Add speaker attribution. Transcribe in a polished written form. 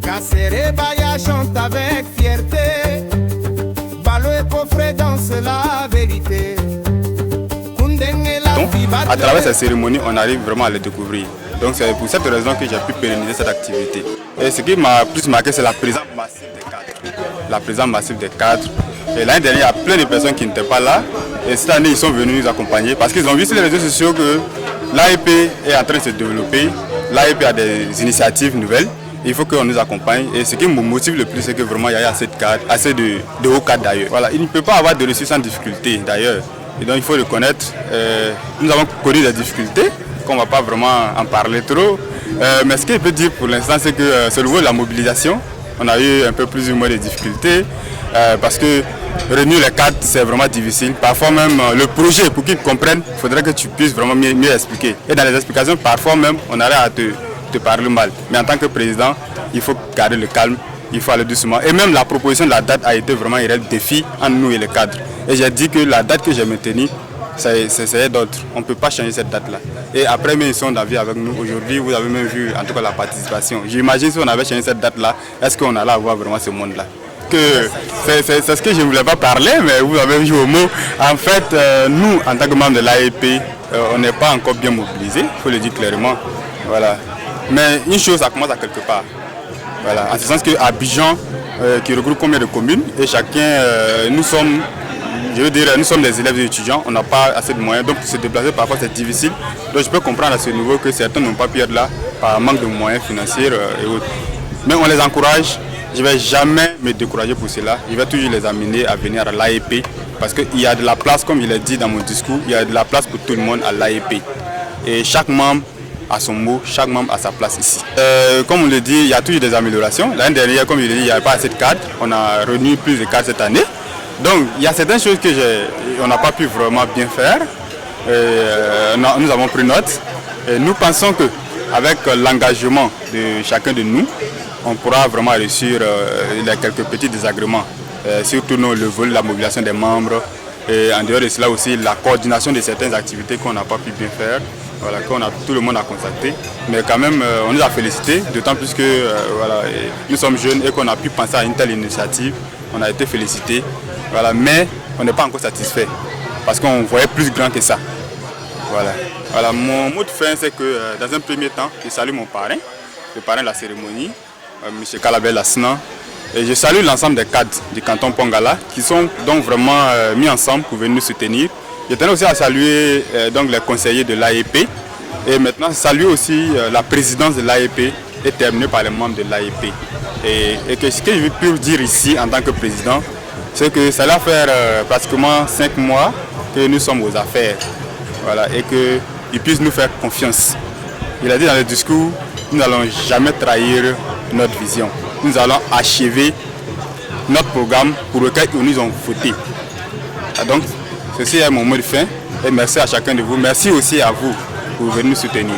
Speaker 1: Kaserebaya chante avec fierté, Balo et Coffret dansent la vérité.
Speaker 2: Donc, à travers cette cérémonie, on arrive vraiment à les découvrir. Donc c'est pour cette raison que j'ai pu pérenniser cette activité. Et ce qui m'a plus marqué, c'est la présence massive des cadres. La présence massive des cadres. Et l'année dernière, il y a plein de personnes qui n'étaient pas là. Et cette année, ils sont venus nous accompagner parce qu'ils ont vu sur les réseaux sociaux que l'AEP est en train de se développer. L'AEP a des initiatives nouvelles. Il faut qu'on nous accompagne. Et ce qui me motive le plus, c'est que vraiment il y a assez de cadres, assez de hauts cadres d'ailleurs. Voilà, il ne peut pas avoir de ressources sans difficulté d'ailleurs. Et donc il faut reconnaître, nous avons connu des difficultés, qu'on ne va pas vraiment en parler trop. Mais ce que je peux dire pour l'instant, c'est que c'est le niveau de la mobilisation. On a eu un peu plus ou moins de difficultés parce que réunir les cadres, c'est vraiment difficile. Parfois même le projet, pour qu'ils comprennent, il faudrait que tu puisses vraiment mieux expliquer. Et dans les explications, parfois même, on arrive à te parler mal. Mais en tant que président, il faut garder le calme, il faut aller doucement. Et même la proposition de la date a été vraiment un réel défi entre nous et les cadres. Et j'ai dit que la date que j'ai maintenue, c'est d'autres. On ne peut pas changer cette date-là. Et après, ils sont d'avis avec nous. Aujourd'hui, vous avez même vu en tout cas la participation. J'imagine si on avait changé cette date-là, est-ce qu'on allait avoir vraiment ce monde-là? C'est ce que je ne voulais pas parler, mais vous avez joué au mot. En fait, nous, en tant que membres de l'AEP, on n'est pas encore bien mobilisés, il faut le dire clairement. Voilà. Mais une chose, ça commence à quelque part. Voilà. En ce sens qu'à Abidjan, qui regroupe combien de communes, et chacun, nous sommes des élèves et étudiants, on n'a pas assez de moyens, donc se déplacer parfois c'est difficile. Donc je peux comprendre à ce niveau que certains n'ont pas pu être là par manque de moyens financiers et autres. Mais on les encourage, je ne vais jamais me décourager pour cela, je vais toujours les amener à venir à l'AEP parce qu'il y a de la place, comme il est dit dans mon discours, il y a de la place pour tout le monde à l'AEP. Et chaque membre a son mot, chaque membre a sa place ici. Comme on le dit, il y a toujours des améliorations. L'année dernière, comme il le dit, il n'y avait pas assez de cadres, on a réuni plus de cadres cette année. Donc il y a certaines choses qu'on n'a pas pu vraiment bien faire. Nous avons pris note. Et nous pensons qu'avec l'engagement de chacun de nous, on pourra vraiment réussir les quelques petits désagréments. Surtout le volet de la mobilisation des membres. Et en dehors de cela aussi, la coordination de certaines activités qu'on n'a pas pu bien faire. Voilà, tout le monde a constaté. Mais quand même, on nous a félicités, d'autant plus que voilà, nous sommes jeunes et qu'on a pu penser à une telle initiative. On a été félicités. Voilà, mais on n'est pas encore satisfait parce qu'on voyait plus grand que ça. Voilà, mon mot de fin, c'est que dans un premier temps, je salue mon parrain, le parrain de la cérémonie, M. Kalabel Asnan. Et je salue l'ensemble des cadres du canton Pongala qui sont donc vraiment mis ensemble pour venir nous soutenir. Je tenais aussi à saluer donc les conseillers de l'AEP et maintenant saluer aussi la présidence de l'AEP et terminer par les membres de l'AEP. Et ce que je peux dire ici en tant que président, c'est que ça va faire pratiquement 5 mois que nous sommes aux affaires. Voilà, et qu'ils puissent nous faire confiance. Il a dit dans le discours, nous n'allons jamais trahir notre vision. Nous allons achever notre programme pour lequel ils nous ont voté. Donc, ceci est mon mot de fin et merci à chacun de vous. Merci aussi à vous pour venir nous soutenir.